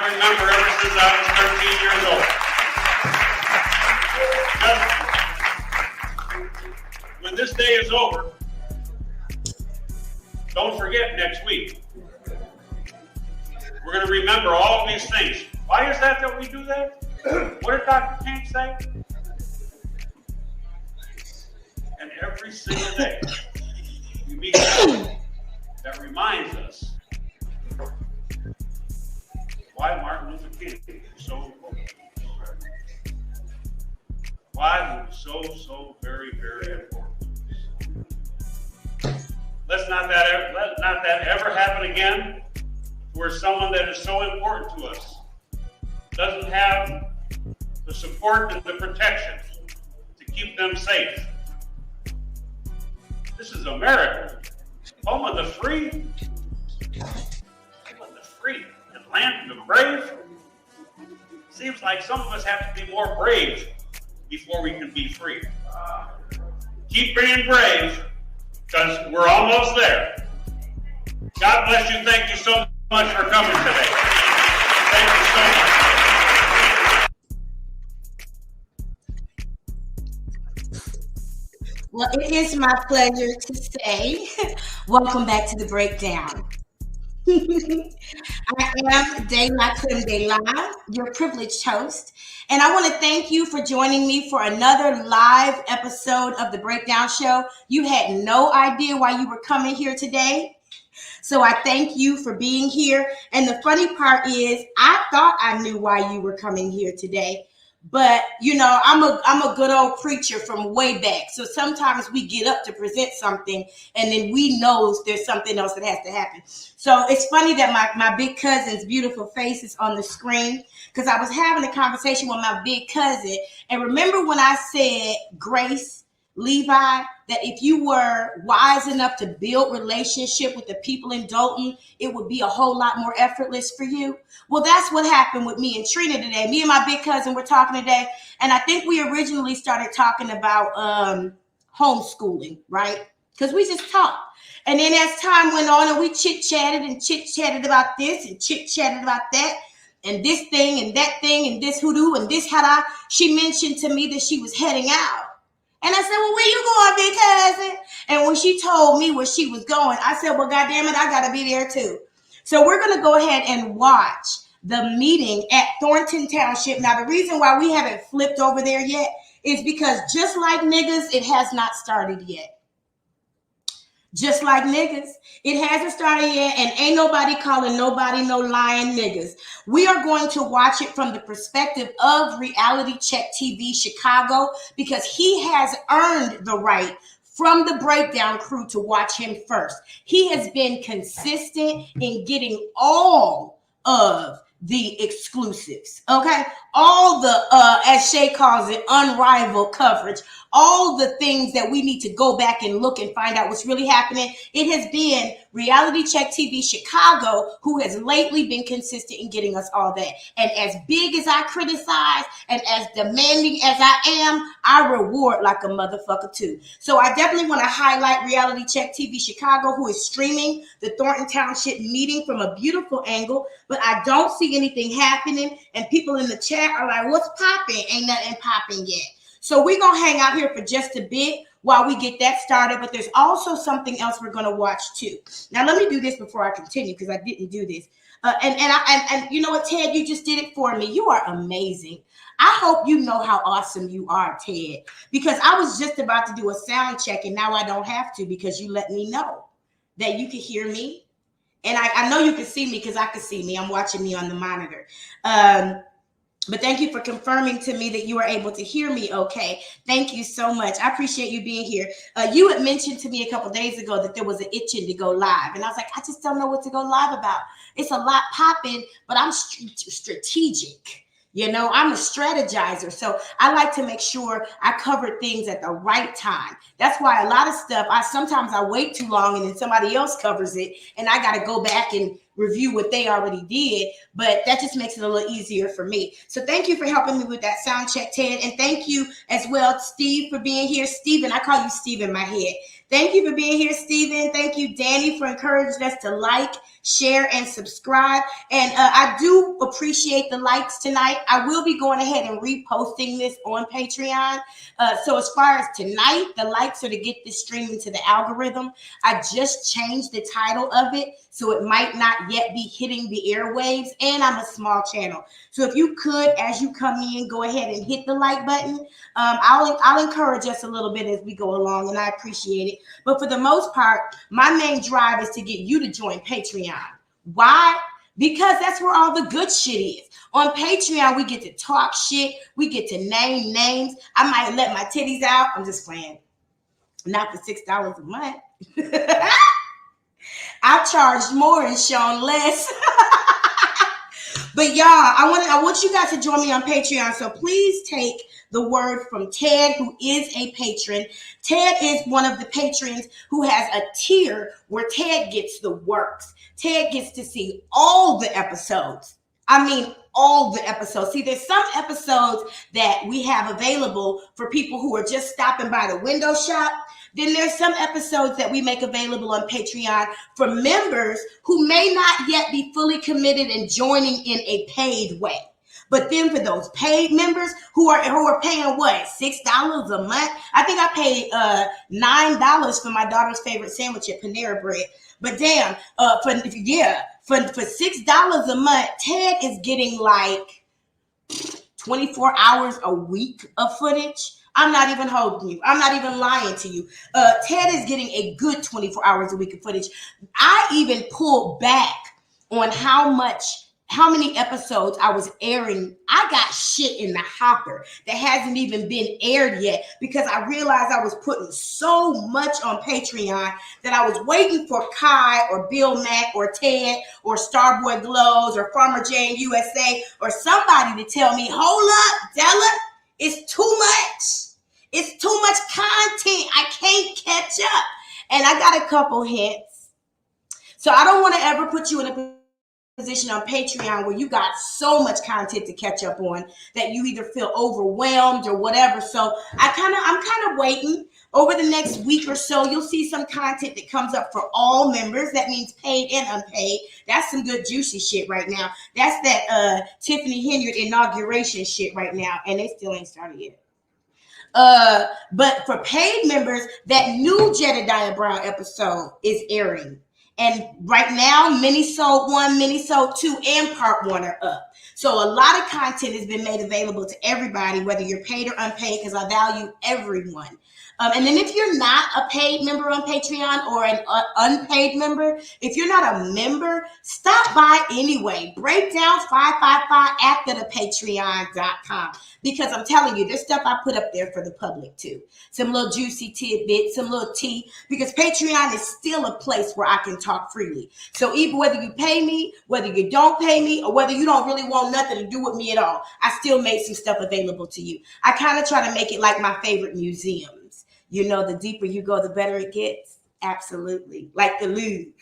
I remember ever since I was 13 years old. Just when this day is over, don't forget next week. We're going to remember all of these things. Why is that we do that? What did Dr. King say? And every single day, we meet someone that reminds us why Martin Luther King was so important. Why he was so very, very important. Let not that ever happen again, where someone that is so important to us doesn't have the support and the protection to keep them safe. This is America, home of the free, the land of the brave. Seems like some of us have to be more brave before we can be free. Keep being brave, because we're almost there. God bless you. Thank you so much for coming today. Thank you so much. Well, it is my pleasure to say, welcome back to the breakdown. I am DELACREMEDELA, your privileged host, and I want to thank you for joining me for another live episode of the Breakdown Show. You had no idea why you were coming here today, so I thank you for being here. And the funny part is, I thought I knew why you were coming here today. But, you know, I'm a good old preacher from way back. So sometimes we get up to present something and then we know there's something else that has to happen. So it's funny that my big cousin's beautiful face is on the screen, because I was having a conversation with my big cousin. And remember when I said, Grace, Levi, that if you were wise enough to build relationship with the people in Dalton, it would be a whole lot more effortless for you. Well, that's what happened with me and Trina today. Me and my big cousin were talking today, and I think we originally started talking about homeschooling, right? Because we just talked. And then as time went on, and we chit-chatted about this and chit-chatted about that, and this thing and that thing and this hoodoo and this hada, she mentioned to me that she was heading out. And I said, well, where you going, big cousin? And when she told me where she was going, I said, well, goddamn it, I got to be there too. So we're going to go ahead and watch the meeting at Thornton Township. Now, the reason why we haven't flipped over there yet is because just like niggas, it has not started yet. Just like niggas, it hasn't started yet, and ain't nobody calling nobody no lying niggas. We are going to watch it from the perspective of Reality Check TV Chicago, because he has earned the right from the Breakdown crew to watch him first. He has been consistent in getting all of the exclusives, okay? All the, as Shay calls it, unrivaled coverage, all the things that we need to go back and look and find out what's really happening. It has been Reality Check TV Chicago who has lately been consistent in getting us all that. And as big as I criticize and as demanding as I am, I reward like a motherfucker too. So I definitely want to highlight Reality Check TV Chicago, who is streaming the Thornton Township meeting from a beautiful angle, but I don't see anything happening. And people in the chat are like, what's popping? Ain't nothing popping yet. So we're going to hang out here for just a bit while we get that started. But there's also something else we're going to watch too. Now, let me do this before I continue, because I didn't do this. And you know what, Ted, you just did it for me. You are amazing. I hope you know how awesome you are, Ted, because I was just about to do a sound check and now I don't have to, because you let me know that you can hear me. And I know you can see me, because I can see me. I'm watching me on the monitor. But thank you for confirming to me that you were able to hear me okay. Thank you so much. I appreciate you being here. You had mentioned to me a couple days ago that there was an itching to go live. And I was like, I just don't know what to go live about. It's a lot popping, but I'm strategic. You know, I'm a strategizer. So I like to make sure I cover things at the right time. That's why a lot of stuff, sometimes I wait too long and then somebody else covers it. And I got to go back and review what they already did, but that just makes it a little easier for me. So thank you for helping me with that sound check, Ted. And thank you as well, Steve, for being here. Steven, I call you Steve in my head. Thank you for being here, Steven. Thank you, Danny, for encouraging us to like, share, and subscribe. And I do appreciate the likes tonight. I will be going ahead and reposting this on Patreon. So as far as tonight, the likes are to get this stream into the algorithm. I just changed the title of it, so it might not yet be hitting the airwaves. And I'm a small channel. So if you could, as you come in, go ahead and hit the like button. I'll encourage us a little bit as we go along, and I appreciate it. But for the most part, my main drive is to get you to join Patreon. Why? Because that's where all the good shit is. On Patreon, we get to talk shit. We get to name names. I might let my titties out. I'm just playing. Not for $6 a month. I charged more and shown less. But y'all, I want you guys to join me on Patreon. So please take the word from Ted, who is a patron. Ted is one of the patrons who has a tier where Ted gets the works. Ted gets to see all the episodes. I mean, all the episodes. See, there's some episodes that we have available for people who are just stopping by the window shop. Then there's some episodes that we make available on Patreon for members who may not yet be fully committed and joining in a paid way. But then for those paid members who are paying what, $6 a month? I think I paid $9 for my daughter's favorite sandwich at Panera Bread. But damn, for $6 a month, Ted is getting like 24 hours a week of footage. I'm not even holding you. I'm not even lying to you. Ted is getting a good 24 hours a week of footage. I even pulled back on how many episodes I was airing. I got shit in the hopper that hasn't even been aired yet because I realized I was putting so much on Patreon that I was waiting for Kai or Bill Mack or Ted or Starboy Glows or Farmer Jane USA or somebody to tell me, hold up, Della, it's too much. It's too much content. I can't catch up. And I got a couple hints. So I don't want to ever put you in a position on Patreon where you got so much content to catch up on that you either feel overwhelmed or whatever. So I'm kind of waiting. Over the next week or so, you'll see some content that comes up for all members. That means paid and unpaid. That's some good juicy shit right now. That's that Tiffany Henyard inauguration shit right now, and they still ain't started yet. But for paid members, that new Jedidiah Brown episode is airing. And right now, Minisode 1, Minisode 2, and Part 1 are up. So a lot of content has been made available to everybody, whether you're paid or unpaid, because I value everyone. And then if you're not a paid member on Patreon or an unpaid member, if you're not a member, stop by anyway. Breakdown 555 after the Patreon.com. Because I'm telling you, there's stuff I put up there for the public too. Some little juicy tidbits, some little tea. Because Patreon is still a place where I can talk freely. So even whether you pay me, whether you don't pay me, or whether you don't really want nothing to do with me at all, I still make some stuff available to you. I kind of try to make it like my favorite museums. You know, the deeper you go, the better it gets. Absolutely. Like the Louvre.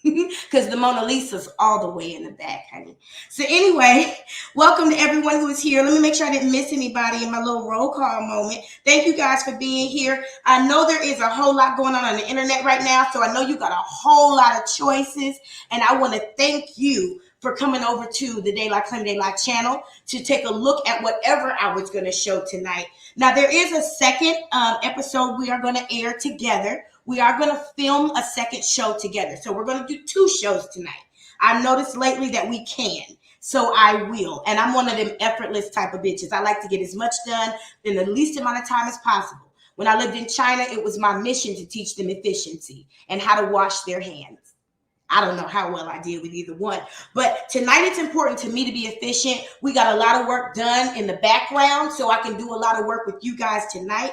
Because the Mona Lisa's all the way in the back, honey. So anyway, welcome to everyone who is here. Let me make sure I didn't miss anybody in my little roll call moment. Thank you guys for being here. I know there is a whole lot going on the internet right now, so I know you got a whole lot of choices, and I want to thank you for coming over to the DELACREMEDELA channel to take a look at whatever I was going to show tonight. Now, there is a second episode we are going to air together. We are going to film a second show together. So we're going to do 2 shows tonight. I've noticed lately that we can. So I will. And I'm one of them effortless type of bitches. I like to get as much done in the least amount of time as possible. When I lived in China, it was my mission to teach them efficiency and how to wash their hands. I don't know how well I did with either one. But tonight it's important to me to be efficient. We got a lot of work done in the background, so I can do a lot of work with you guys tonight.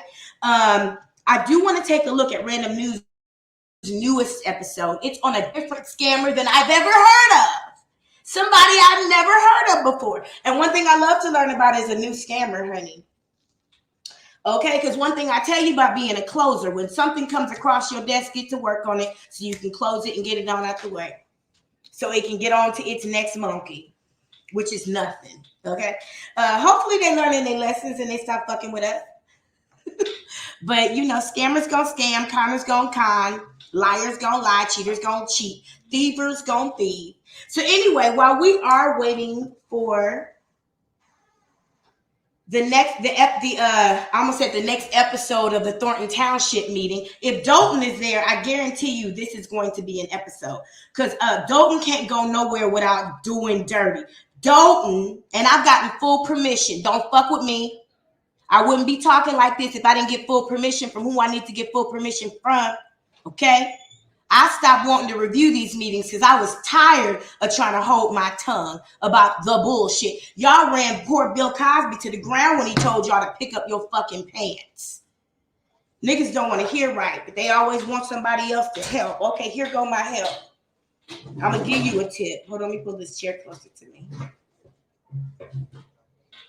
I do want to take a look at Random News' newest episode. It's on a different scammer than I've ever heard of. Somebody I've never heard of before. And one thing I love to learn about is a new scammer, honey. Okay, because one thing I tell you about being a closer, when something comes across your desk, get to work on it so you can close it and get it on out the way. so it can get on to its next monkey, which is nothing. Okay. Hopefully they learning their lessons and they stop fucking with us. But you know, scammers gonna scam, conners gonna con, liars gonna lie, cheaters gonna cheat, thievers gonna thieve. So anyway, while we are waiting for I almost said the next episode of the Thornton Township meeting. If Dalton is there, I guarantee you this is going to be an episode, because Dalton can't go nowhere without doing dirty. Dalton, and I've gotten full permission. Don't fuck with me. I wouldn't be talking like this if I didn't get full permission from who I need to get full permission from. Okay? I stopped wanting to review these meetings because I was tired of trying to hold my tongue about the bullshit. Y'all ran poor Bill Cosby to the ground when he told y'all to pick up your fucking pants. Niggas don't want to hear right, but they always want somebody else to help. Okay, here go my help. I'm going to give you a tip. Hold on, let me pull this chair closer to me.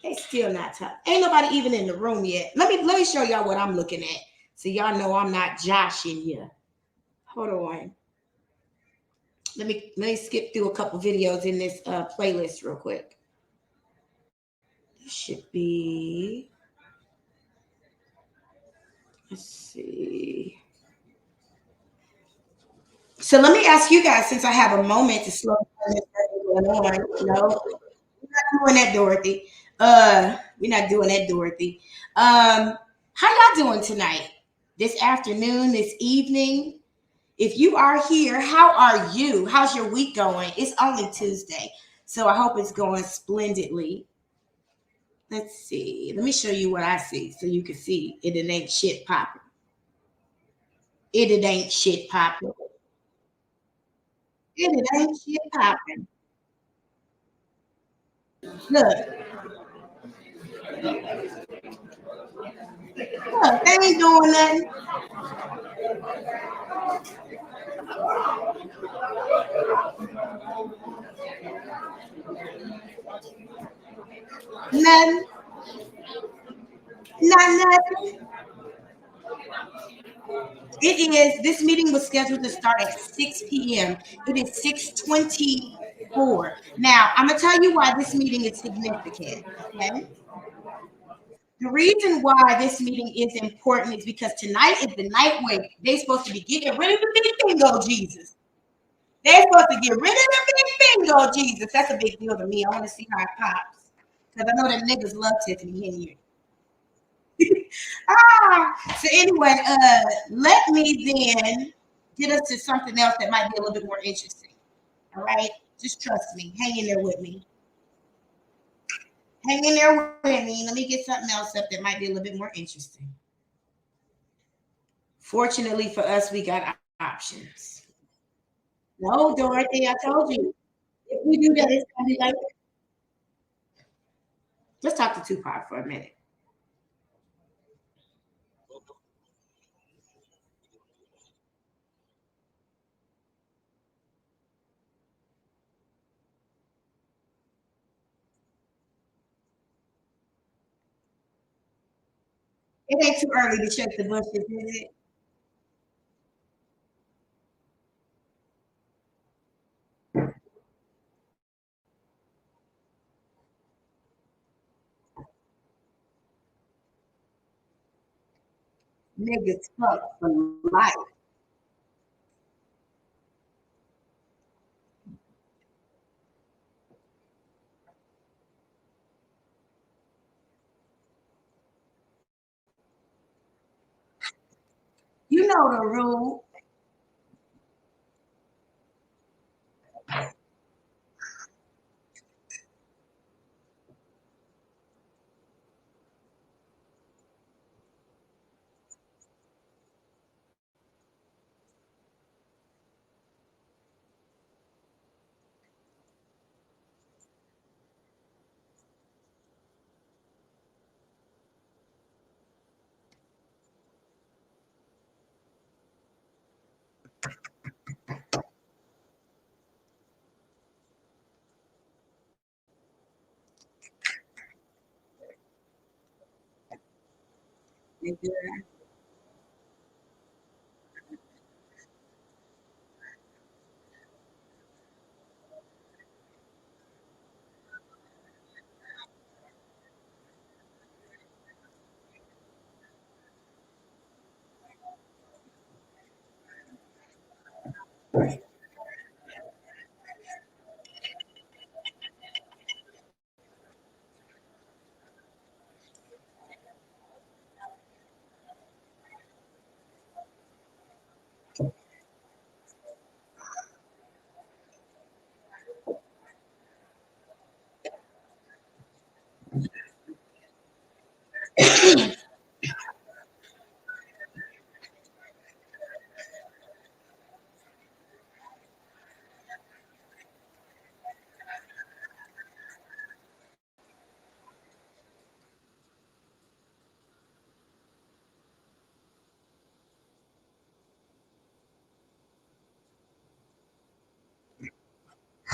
They still not tough. Ain't nobody even in the room yet. Let me show y'all what I'm looking at, so y'all know I'm not joshing you. Hold on. Let me skip through a couple videos in this playlist real quick. This should be. Let's see. So let me ask you guys, since I have a moment to slow down this going on. No, we're not doing that, Dorothy. We're not doing that, Dorothy. How y'all doing tonight? This afternoon, this evening? If you are here, how are you? How's your week going? It's only Tuesday, so I hope it's going splendidly. Let's see. Let me show you what I see so you can see it ain't shit popping. It ain't shit popping. It ain't shit popping. Look, look, they ain't doing nothing. Nothing. Nothing. This meeting was scheduled to start at 6 p.m. It is 6:24. Now, I'm going to tell you why this meeting is significant, okay? The reason why this meeting is important is because tonight is the night where they're supposed to be getting rid of the big bingo Jesus. They're supposed to get rid of the big bingo Jesus. That's a big deal to me. I want to see how it pops, because I know that niggas love Tiffany Henyard. So anyway, let me then get us to something else that might be a little bit more interesting. All right, just trust me. Hang in there with me. Hang in there with me. Let me get something else up that might be a little bit more interesting. Fortunately for us, we got options. No, Dorothy, I told you. If we do that, it's gonna be like. Let's talk to Tupac for a minute. It ain't too early to check the bushes, is it? Niggas fuck for life. You know the rule. Nigga.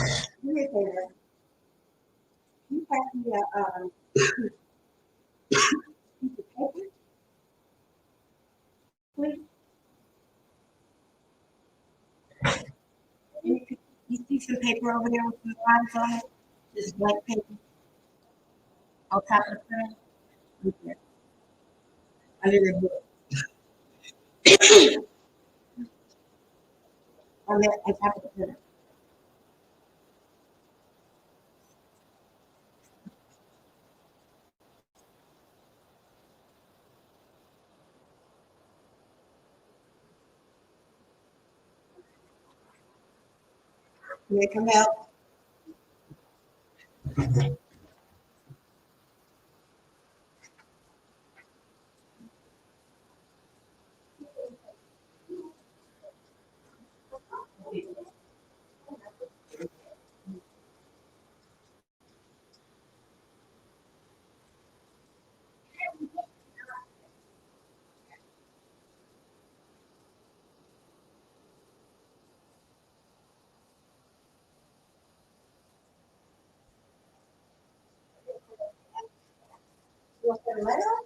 Do me a favor. You pass me a piece of paper, please. You see some paper over there with some lines on it? This blank paper on top of the pen? Okay. Under the book. On top of the pen. May I come help? You want the letter?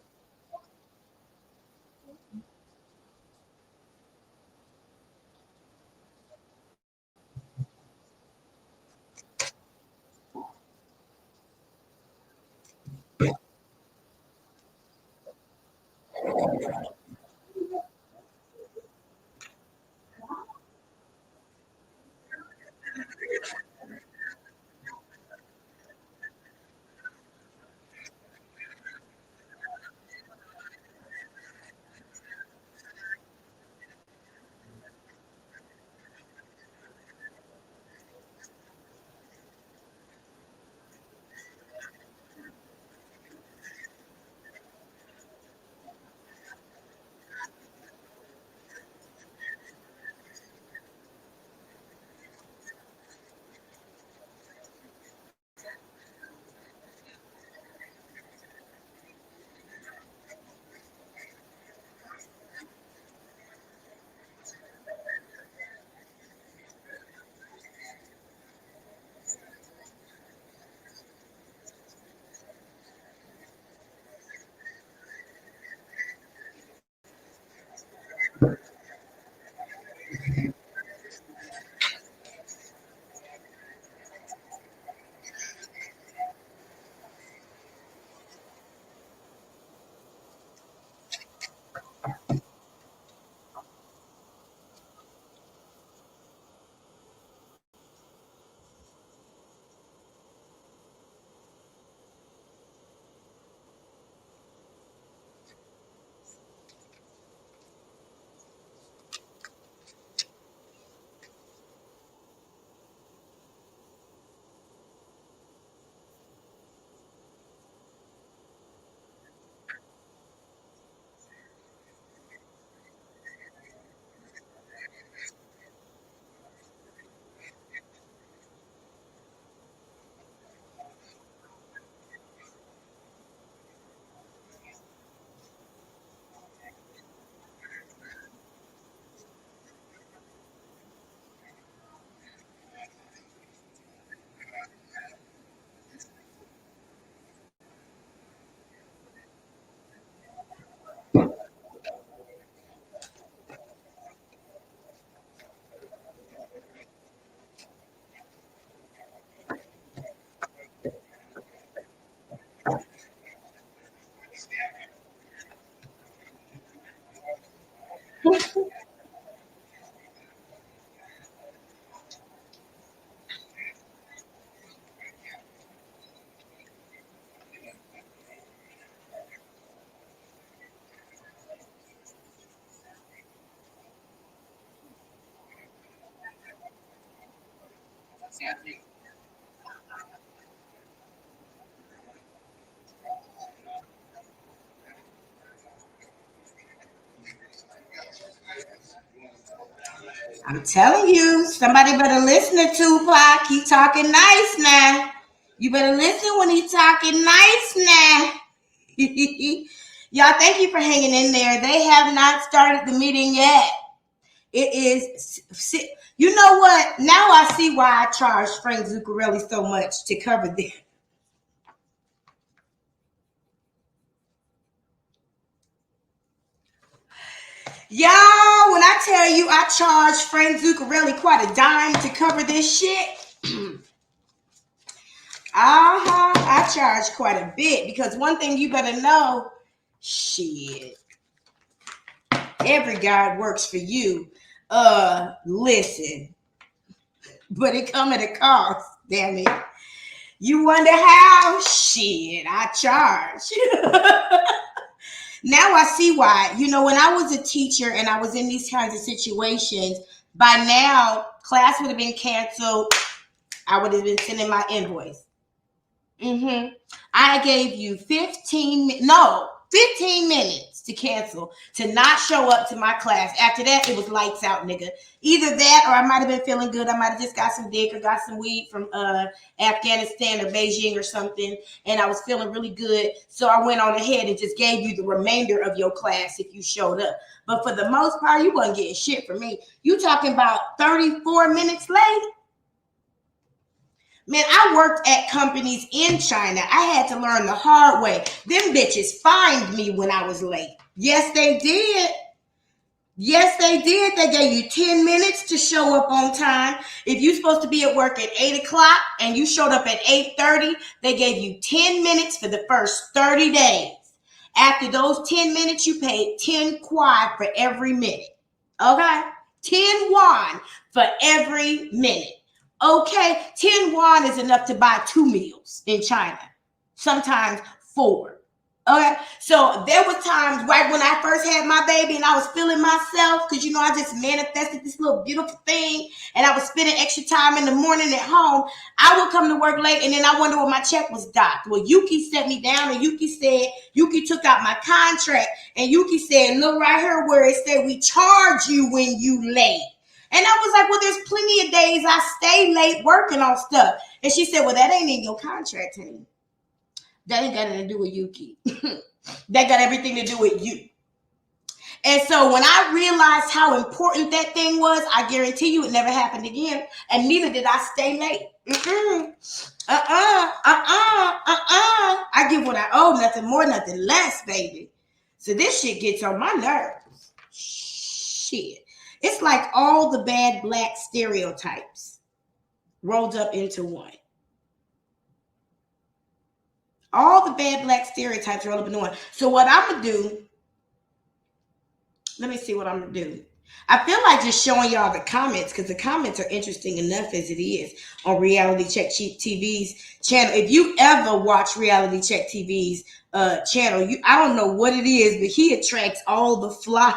I'm telling you, somebody better listen to Tupac. He talking nice now. You better listen when he talking nice now. Y'all, thank you for hanging in there. They have not started the meeting yet. It is You know what? Now I see why I charge Frank Zuccarelli so much to cover this. Y'all, when I tell you I charge Frank Zuccarelli quite a dime to cover this shit, I charge quite a bit because one thing you better know, shit, every God works for you. Listen, but it come at a cost, damn it. You wonder how? Shit, I charge. Now I see why. You know, when I was a teacher and I was in these kinds of situations, by now class would have been canceled. I would have been sending my invoice. I gave you 15 minutes to cancel, to not show up to my class. After that, it was lights out, nigga. Either that or I might have been feeling good. I might have just got some dick or got some weed from Afghanistan or Beijing or something, and I was feeling really good. So I went on ahead and just gave you the remainder of your class if you showed up. But for the most part, you wasn't getting shit from me. You talking about 34 minutes late? Man, I worked at companies in China. I had to learn the hard way. Them bitches fined me when I was late. Yes, they did. Yes, they did. They gave you 10 minutes to show up on time. If you're supposed to be at work at 8 o'clock and you showed up at 8:30, they gave you 10 minutes for the first 30 days. After those 10 minutes, you paid 10 kwai for every minute. Okay? 10 yuan for every minute. Okay, 10 yuan is enough to buy 2 meals in China, sometimes 4. Okay, so there was times right when I first had my baby and I was feeling myself because, you know, I just manifested this little beautiful thing and I was spending extra time in the morning at home. I would come to work late and then I wonder what my check was docked. Well, Yuki set me down and Yuki took out my contract and Yuki said, look right here where it said we charge you when you late. And I was like, well, there's plenty of days I stay late working on stuff. And she said, well, that ain't in your contract, honey. That ain't got nothing to do with Yuki. That got everything to do with you. And so when I realized how important that thing was, I guarantee you it never happened again. And neither did I stay late. I give what I owe, nothing more, nothing less, baby. So this shit gets on my nerves. Shit. It's like all the bad black stereotypes rolled up into one. All the bad black stereotypes rolled up into one. So what I'm going to do, let me see what I'm going to do. I feel like just showing y'all the comments because the comments are interesting enough as it is on Reality Check TV's channel. If you ever watch Reality Check TV's channel, I don't know what it is, but he attracts all the flies.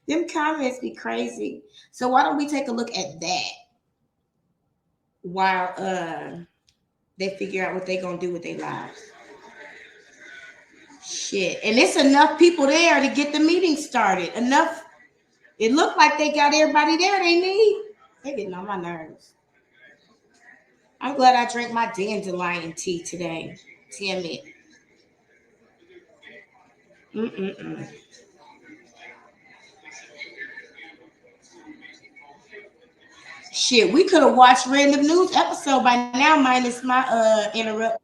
Them comments be crazy. So why don't we take a look at that while they figure out what they're going to do with their lives. Shit. And it's enough people there to get the meeting started. Enough. It looked like they got everybody there they need. They're getting on my nerves. I'm glad I drank my dandelion tea today. Damn it. Shit, we could have watched random news episode by now, minus my interrupt.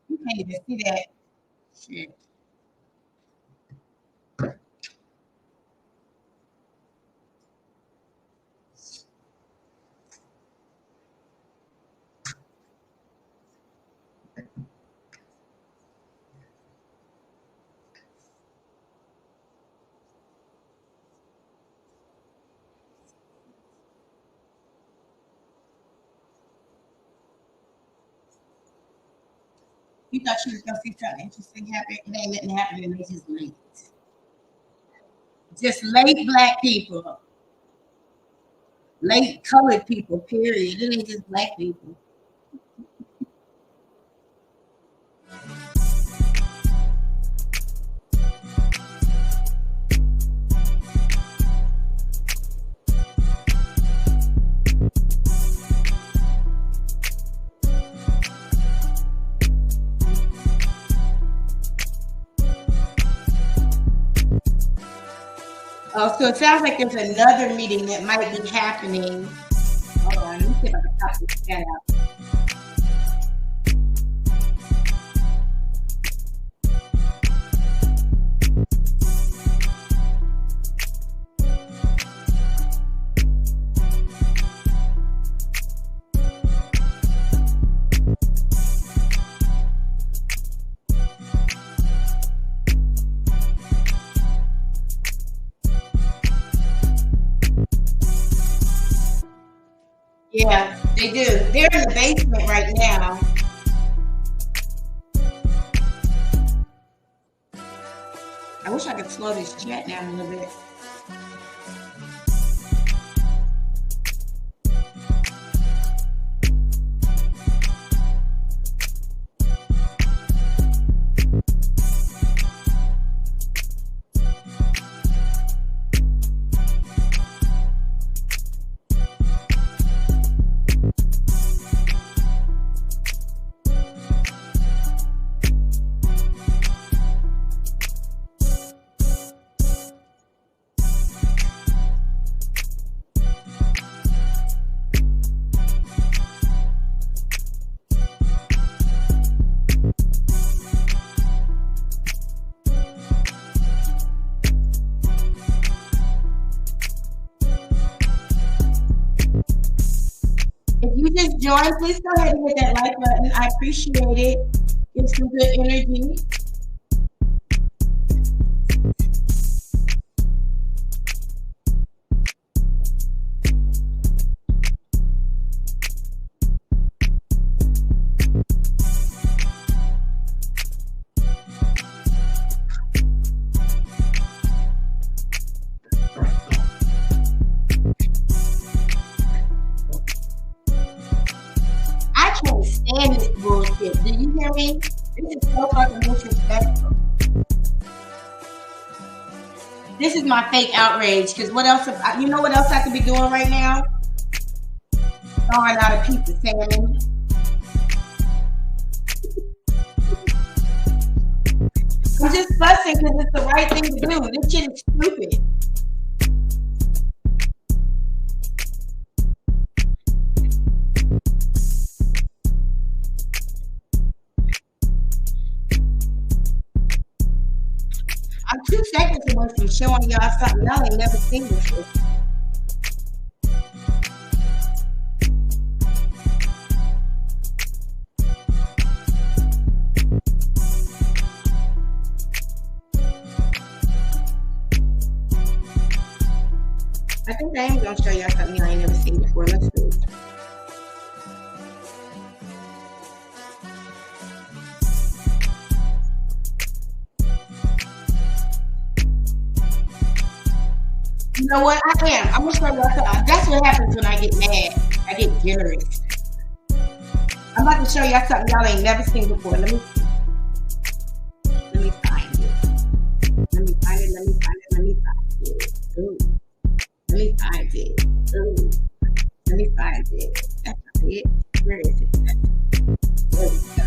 You can't even see that. Shit. You thought she was gonna see something interesting happen. It ain't nothing happening. They just late. Just late black people. Late colored people, period. It ain't just black people. Oh, so it sounds like there's another meeting that might be happening. Hold on, let me see if I can pop this chat out. Yeah, they do. They're in the basement right now. I wish I could slow this chat down a little bit. If you just joined, please go ahead and hit that like button. I appreciate it. Give some good energy. I can't stand this bullshit. Do you hear me? This is so fucking disrespectful. This is my fake outrage. Because what else? You know what else I could be doing right now? Throwing out a piece of salmon. I'm just fussing because it's the right thing to do. This shit is stupid. I'm 2 seconds away from showing y'all something y'all ain't never seen before. I think I am going to show y'all something y'all ain't never seen before. Let's see. You know what? I am. I'm going to show y'all something. That's what happens when I get mad. I get generous. I'm about to show y'all something y'all ain't never seen before. Let me see. Let me find it. Let me find it. Let me find it. Let me find it. Ooh. Let me find it. Ooh. Let me find it. That's not it. Where is it? There we go.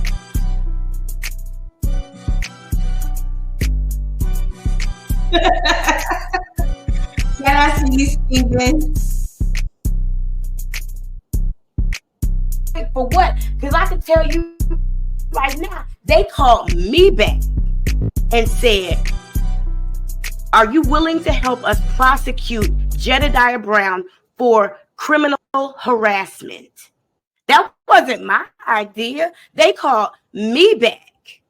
Shout out to you, Steven. For what? Because I can tell you right now, they called me back and said, are you willing to help us prosecute Jedidiah Brown for criminal harassment? That wasn't my idea. They called me back.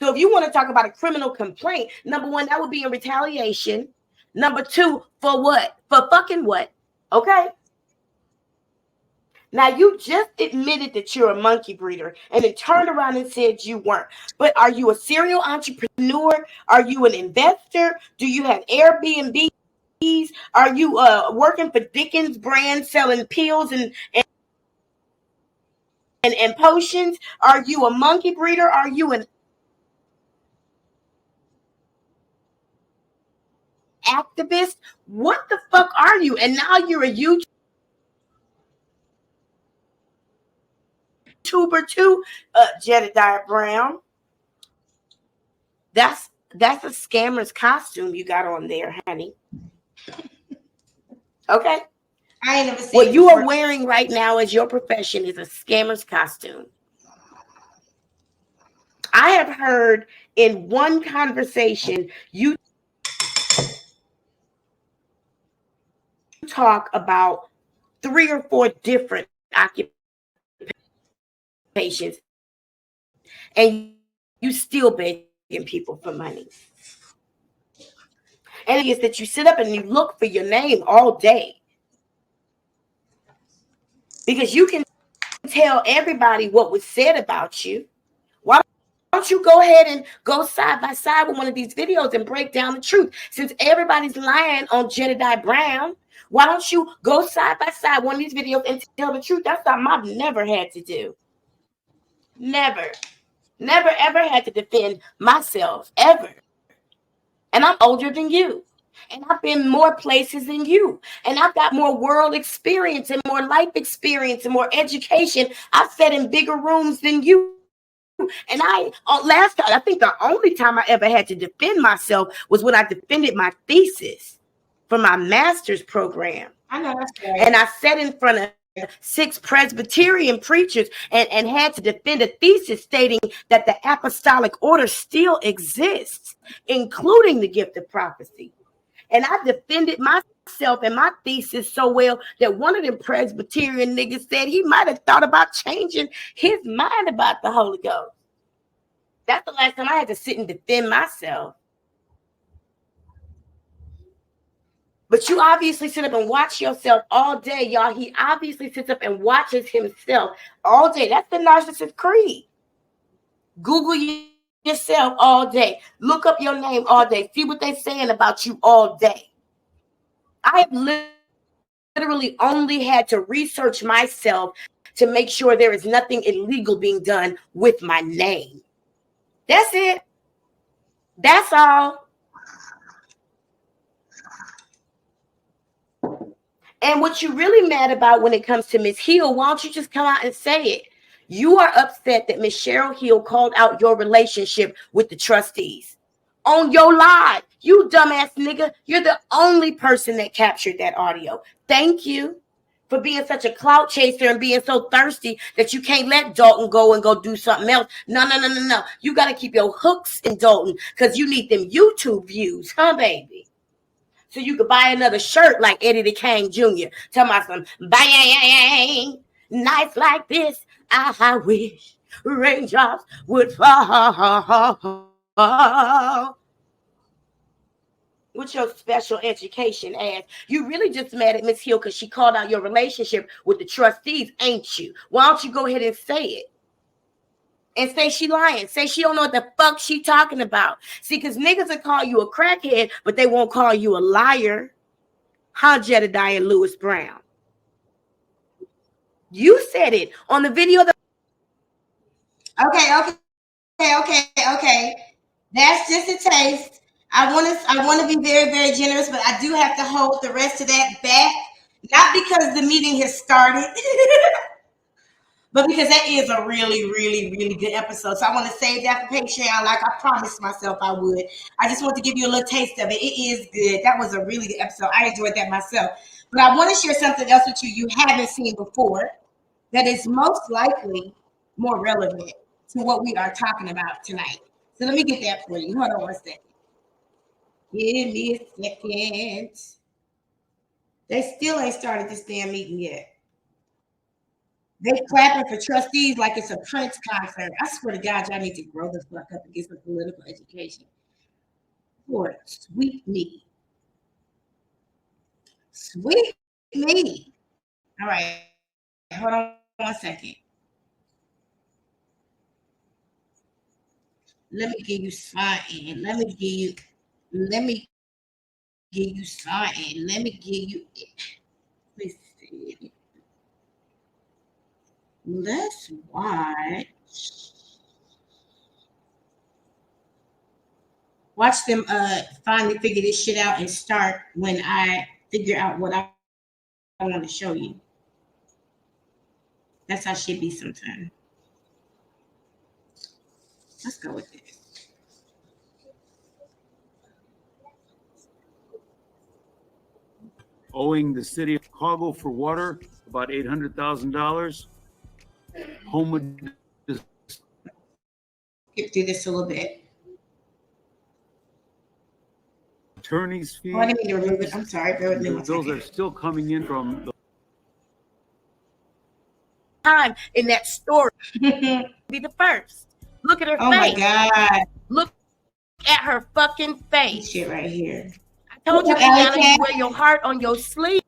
So if you want to talk about a criminal complaint, number one, that would be in retaliation. Number two, for what? For fucking what? Okay. Now, you just admitted that you're a monkey breeder and then turned around and said you weren't. But are you a serial entrepreneur? Are you an investor? Do you have Airbnbs? Are you working for Dickens brand selling pills and potions? Are you a monkey breeder? Are you an activist? What the fuck are you? And now you're a YouTuber too, Jedidiah Brown. That's a scammer's costume you got on there, honey. Okay. I ain't never seen What it you before. are wearing right now as your profession is a scammer's costume. I have heard in one conversation you talk about 3 or 4 different occupations, and you still begging people for money. And it is that you sit up and you look for your name all day because you can tell everybody what was said about you. Why don't you go ahead and go side by side with one of these videos and break down the truth? Since everybody's lying on Jedidiah Brown, why don't you go side by side one of these videos and tell the truth? That's something I've never had to do. Never ever had to defend myself ever. And I'm older than you. And I've been more places than you. And I've got more world experience and more life experience and more education. I've sat in bigger rooms than you. And last time, I think the only time I ever had to defend myself was when I defended my thesis for my master's program. I know that's right. And I sat in front of 6 Presbyterian preachers and had to defend a thesis stating that the apostolic order still exists, including the gift of prophecy. And I defended myself and my thesis so well that one of them Presbyterian niggas said he might have thought about changing his mind about the Holy Ghost. That's the last time I had to sit and defend myself. But you obviously sit up and watch yourself all day, y'all. He obviously sits up and watches himself all day. That's the narcissist creed. Google yourself all day. Look up your name all day. See what they're saying about you all day. I have literally only had to research myself to make sure there is nothing illegal being done with my name. That's it. That's all. And what you're really mad about when it comes to Miss Hill, why don't you just come out and say it? You are upset that Miss Cheryl Hill called out your relationship with the trustees on your live. You dumbass nigga. You're the only person that captured that audio. Thank you for being such a clout chaser and being so thirsty that you can't let Dalton go and go do something else. No. You got to keep your hooks in Dalton because you need them YouTube views, huh, baby? So you could buy another shirt like Eddie the King Jr. Tell my son, bang, nights like this, I wish raindrops would fall. With your special education ass. You really just mad at Miss Hill because she called out your relationship with the trustees, ain't you? Why don't you go ahead and say it? And say she lying. Say she don't know what the fuck she talking about. See, because niggas will call you a crackhead, but they won't call you a liar. Huh, Jedidiah Lewis Brown? You said it on the video. Okay. That's just a taste. I want to be very, very generous, but I do have to hold the rest of that back. Not because the meeting has started, but because that is a really, really, really good episode. So I want to save that for Patreon like I promised myself I would. I just want to give you a little taste of it. It is good. That was a really good episode. I enjoyed that myself. But I want to share something else with you haven't seen before that is most likely more relevant to what we are talking about tonight. So let me get that for you. Hold on 1 second. Give me a second. They still ain't started this damn meeting yet. They clapping for trustees like it's a Prince concert. I swear to God, y'all need to grow the fuck up and get some political education. Lord, sweet me. Sweet me. All right. Hold on 1 second. Let me give you something. Let me give you something. Let me give you. Let's see. Let's watch them finally figure this shit out and start when I figure out what I want to show you. That's how shit be sometimes. Let's go with this. owing the city of Chicago for water about $800,000. Home Skip through this a little bit. attorney's fees. Oh, I didn't mean to remove it. I'm sorry. Bear with me one Those second. are still coming in from the Time in that story. Be the first. Look at her Oh face. my God. Look at her fucking This face. shit right here. I told you, Look at Deanna, Cat. you wear your heart on your sleeve.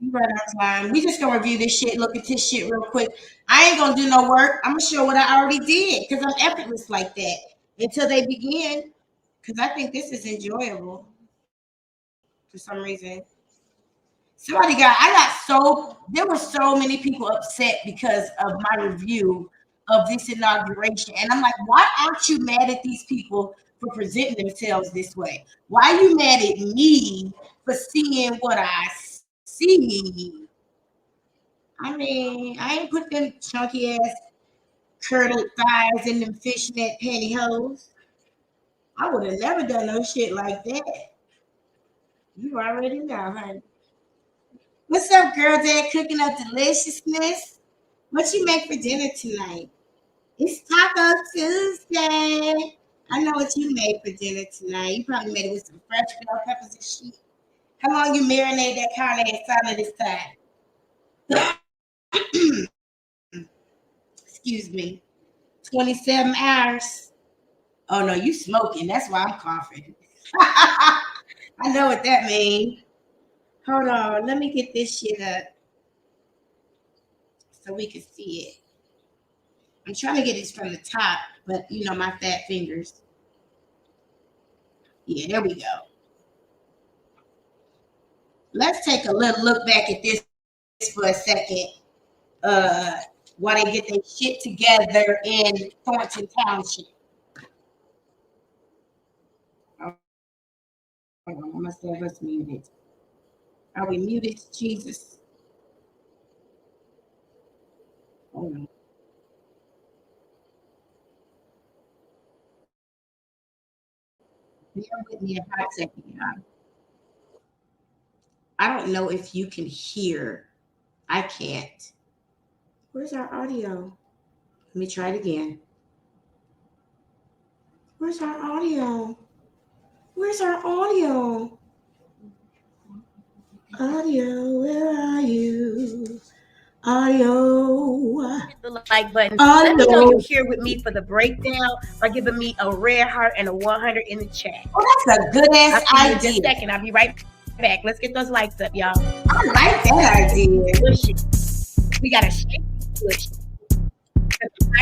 You right on time. We just gonna review this shit, look at this shit real quick. I ain't gonna do no work. I'm gonna show what I already did because I'm effortless like that until they begin. Because I think this is enjoyable for some reason. There were so many people upset because of my review of this inauguration. And I'm like, why aren't you mad at these people for presenting themselves this way? Why are you mad at me for seeing what I see? I mean, I ain't put them chunky ass curdled thighs in them fishnet pantyhose. I would have never done no shit like that. You already know, honey. What's up, girl? Dad cooking up deliciousness. What you make for dinner tonight? It's Taco Tuesday. I know what you made for dinner tonight. You probably made it with some fresh bell peppers and shit. How long you marinate that carne asada this time? Excuse me. 27 hours. Oh no, you smoking. That's why I'm coughing. I know what that means. Hold on, let me get this shit up so we can see it. I'm trying to get this from the top, but you know my fat fingers. Yeah, there we go. Let's take a little look back at this for a second. While they get their shit together in Thornton Township. Oh, hold on, I must have us muted. Are we muted? Jesus. Hold on. Bear with me a hot second, y'all. I don't know if you can hear. I can't. Where's our audio? Let me try it again. Where's our audio? Where's our audio? Audio, where are you? Audio. Hit the like button. Let me know you're here with me for the breakdown by giving me a red heart and a 100 in the chat. Oh, that's a good ass I'll see you in idea. just a second. I'll be right back. Let's get those likes up, y'all. I like that idea. Push it. We gotta shake it, push it. I'm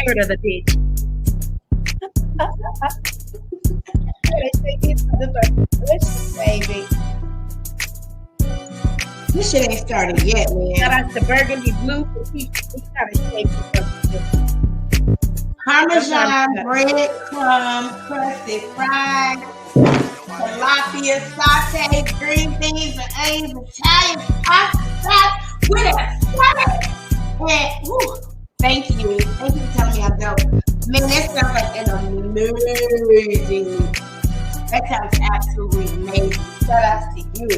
tired of the bitch. Baby. This shit ain't started yet, man. Shout out to Burgundy Blue. We gotta shake it. Parmesan breadcrumb, crusted fried, tilapia sauteed, green beans and onions, Italian pasta with a salad. And woo, thank you. Thank you for telling me I'm dope. Man, that sounds like an amazing. That sounds absolutely amazing. Shout out to you.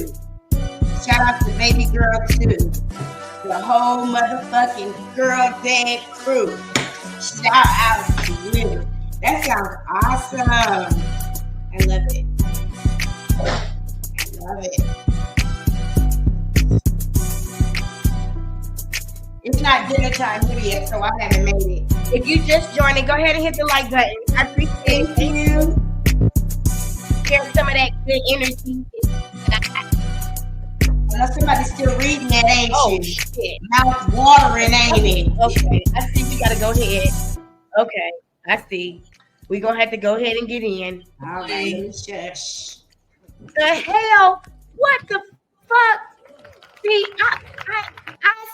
Shout out to baby girl too. The whole motherfucking girl dad crew. Shout out to you. That sounds awesome. I love it. I love it. It's not dinner time here yet, so I haven't made it. If you just joined it, go ahead and hit the like button. I appreciate it. Thank you. Here's some of that good energy. I know somebody's still reading that, ain't Oh, you? shit. Mouth watering, ain't it? Okay, I see we gotta go ahead. Okay, I see. We're gonna have to go ahead and get in. All right, shush. The hell? What the fuck? See, I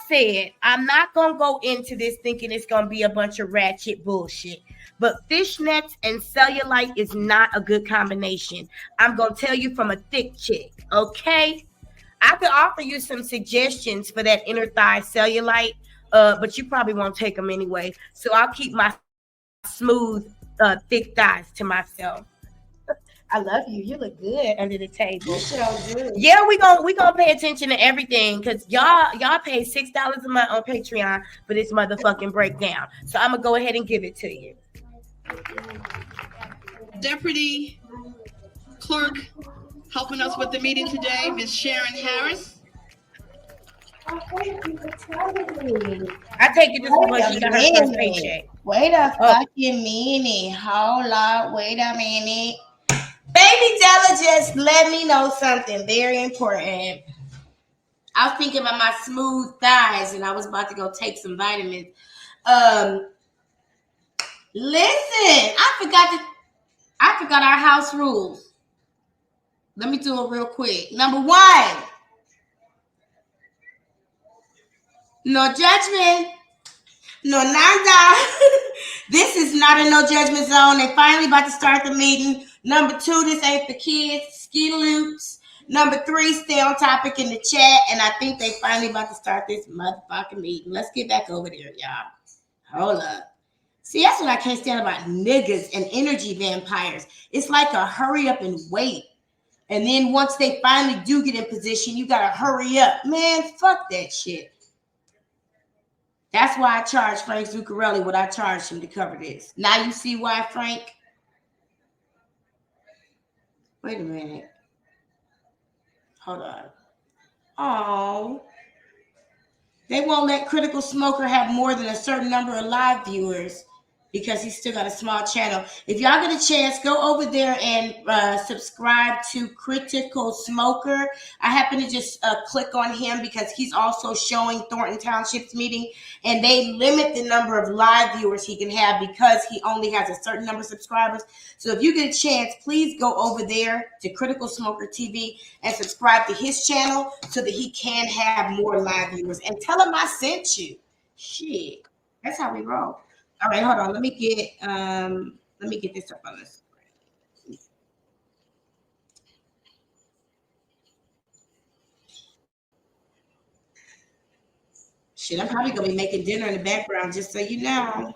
said I'm not gonna go into this thinking it's gonna be a bunch of ratchet bullshit. But fishnets and cellulite is not a good combination. I'm gonna tell you from a thick chick, okay? I could offer you some suggestions for that inner thigh cellulite, but you probably won't take them anyway. So I'll keep my smooth, thick thighs to myself. I love you. You look good under the table. You sure do. Yeah, we gonna pay attention to everything because y'all pay $6 a month on Patreon for this motherfucking breakdown. So I'm gonna go ahead and give it to you. Deputy Clerk helping us with the meeting today, Ms. Sharon Harris. Oh, thank you for telling me. I take it this one. She got her first paycheck. Wait a fucking minute. Hold up. Wait a minute. Baby Della just let me know something very important. I was thinking about my smooth thighs and I was about to go take some vitamins. Listen, I forgot our house rules. Let me do it real quick. Number 1, no judgment, no nada. This is not a no judgment zone. They finally about to start the meeting. Number 2, this ain't for kids. Skidaloops. Number 3, stay on topic in the chat. And I think they finally about to start this motherfucking meeting. Let's get back over there, y'all. Hold up. See, that's what I can't stand about niggas and energy vampires. It's like a hurry up and wait. And then once they finally do get in position, you got to hurry up. Man, fuck that shit. That's why I charged Frank Zuccarelli what I charged him to cover this. Now you see why, Frank? Wait a minute. Hold on. Oh. They won't let Critical Smoker have more than a certain number of live viewers because he's still got a small channel. If y'all get a chance, go over there and subscribe to Critical Smoker. I happen to just click on him because he's also showing Thornton Township's meeting, and they limit the number of live viewers he can have because he only has a certain number of subscribers. So if you get a chance, please go over there to Critical Smoker TV and subscribe to his channel so that he can have more live viewers. And tell him I sent you. Shit. That's how we roll. All right, hold on. Let me get this up on this. Shit, I'm probably gonna be making dinner in the background, just so you know.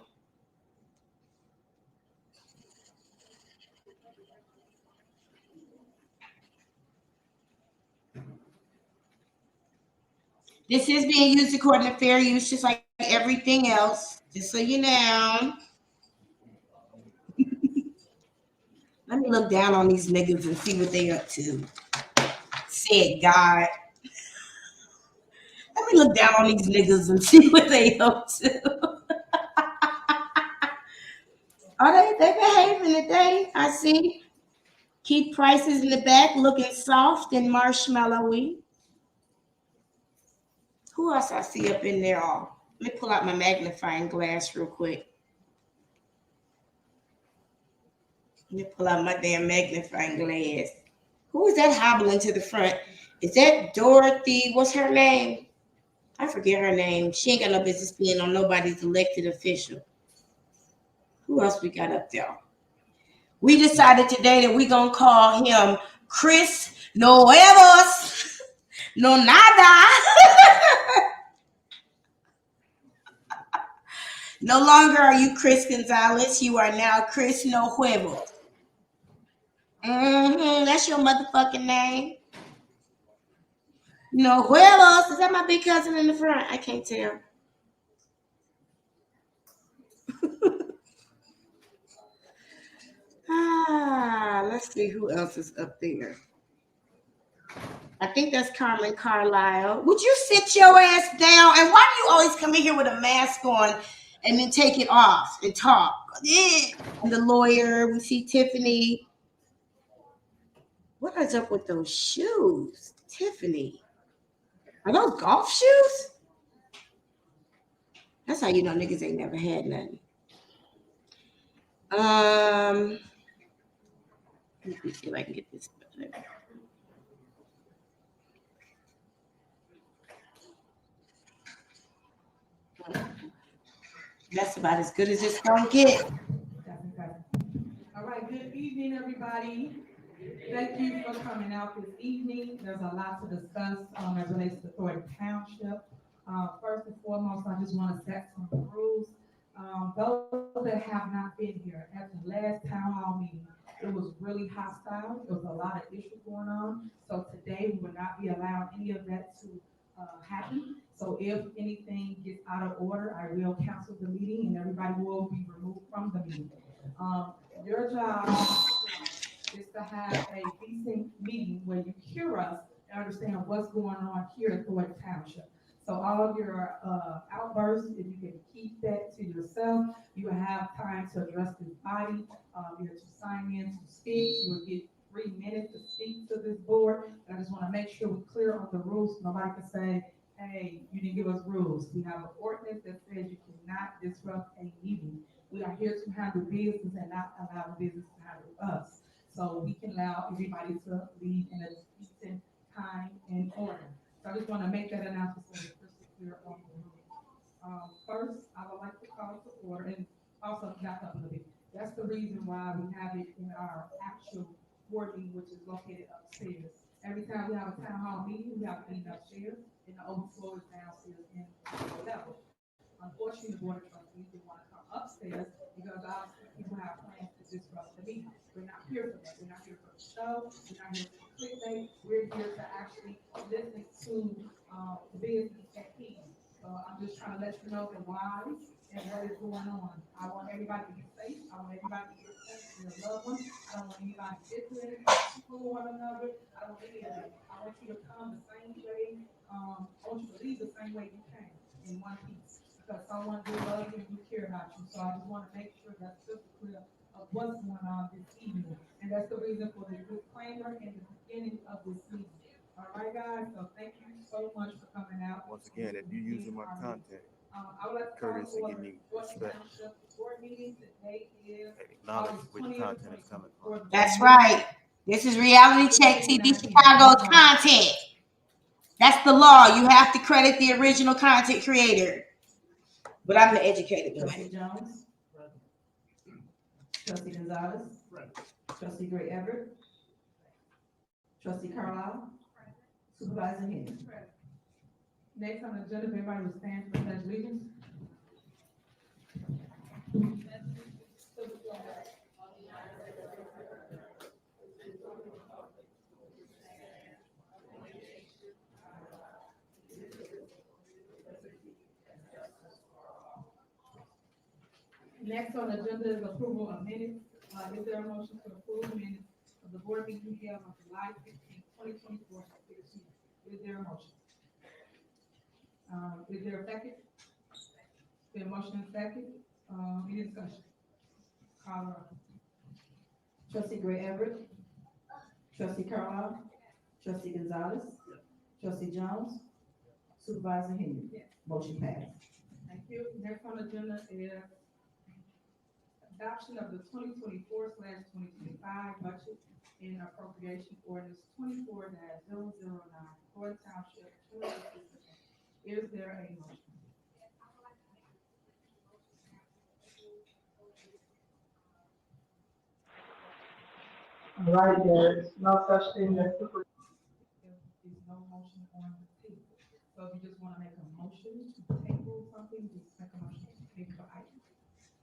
This is being used according to fair use, just like everything else, just so you know. Let me look down on these niggas and see what they up to. Said God. Let me look down on these niggas and see what they up to. Are they behaving today? I see. Keep prices in the back looking soft and marshmallowy. Who else I see up in there? Let me pull out my magnifying glass real quick. Let me pull out my damn magnifying glass. Who is that hobbling to the front? Is that Dorothy? What's her name? I forget her name. She ain't got no business being on nobody's elected official. Who else we got up there? We decided today that we're going to call him Chris No Huevos. No nada. No longer are you Chris Gonzalez. You are now Chris No Huevos. That's your motherfucking name. No Huevos. Is that my big cousin in the front? I can't tell. Let's see who else is up there. I think that's Carmen Carlisle. Would you sit your ass down? And why do you always come in here with a mask on and then take it off and talk? Yeah. And the lawyer, we see Tiffany. What is up with those shoes, Tiffany? Are those golf shoes? That's how you know niggas ain't never had nothing. Let me see if I can get this. That's about as good as it's gonna get. All right, good evening, everybody. Thank you for coming out this evening. There's a lot to discuss as it relates to Thornton Township. First and foremost, I just want to set some rules. Those that have not been here at the last town hall meeting, it was really hostile. There was a lot of issues going on. So today we will not be allowing any of that to happen. So if anything gets out of order, I will cancel the meeting and everybody will be removed from the meeting. Your job is to have a decent meeting where you hear us and understand what's going on here at Thornton Township. So all of your outbursts, if you can keep that to yourself, you will have time to address this body. You have to sign in to speak. You will get 3 minutes to speak to this board. And I just want to make sure we're clear on the rules. Nobody can say, hey, you didn't give us rules. We have an ordinance that says you cannot disrupt a meeting. We are here to handle business and not allow business to handle us. So we can allow everybody to leave in a decent time and order. So I just want to make that announcement so it's crystal clear on the room. First, I would like to call to order and also back up a little bit. That's the reason why we have it in our actual board meeting, which is located upstairs. Every time we have a town hall meeting, we have to meet upstairs, and the open floor is downstairs in the level. Unfortunately, the board of trustees didn't want to come upstairs because obviously people have plans to disrupt the meeting. We're not here for that. We're not here for the show. We're not here for clickbait. We're here to actually listen to the business at hand. So I'm just trying to let you know the whys and what is going on. I want everybody to be safe. I want everybody to get safe to their loved ones. I don't want anybody to dislike people one another. I don't want any of that. I want you to come the same way. I want you to leave the same way you came, in one piece. Because someone do love you and do care about you. So I just want to make sure that's just clear of what's going on this evening. And that's the reason for the disclaimer in the beginning of this meeting. All right, guys, so thank you so much for coming out. Once again, if you're using my contact, I would like to courtesy, call give me for respect. board meeting today is Acknowledge which content is coming from. That's right. This is Reality Check TV Chicago's content. That's the law. You have to credit the original content creator. But I'm the educated one. Trustee Jones. Trustee Gonzalez. Trustee Gray Everett. Trustee Carlisle. Supervisor Henry. Next on the agenda, if everybody will stand for the pledge of allegiance. Next on the agenda is approval of minutes. Is there a motion to approve minutes of the board meeting held on July 15, 2024? Is there a motion? Is there a second? Is there a motion and second? Any discussion? Call roll. Trustee Gray Everett. Trustee Carlisle. Trustee Gonzalez. Trustee Jones. Supervisor Henry. Yes. Motion passed. Thank you. Next on the agenda is adoption of the 2024/2025 budget and appropriation ordinance 24-009 for Township. Is there a motion? All right, there's no such thing as super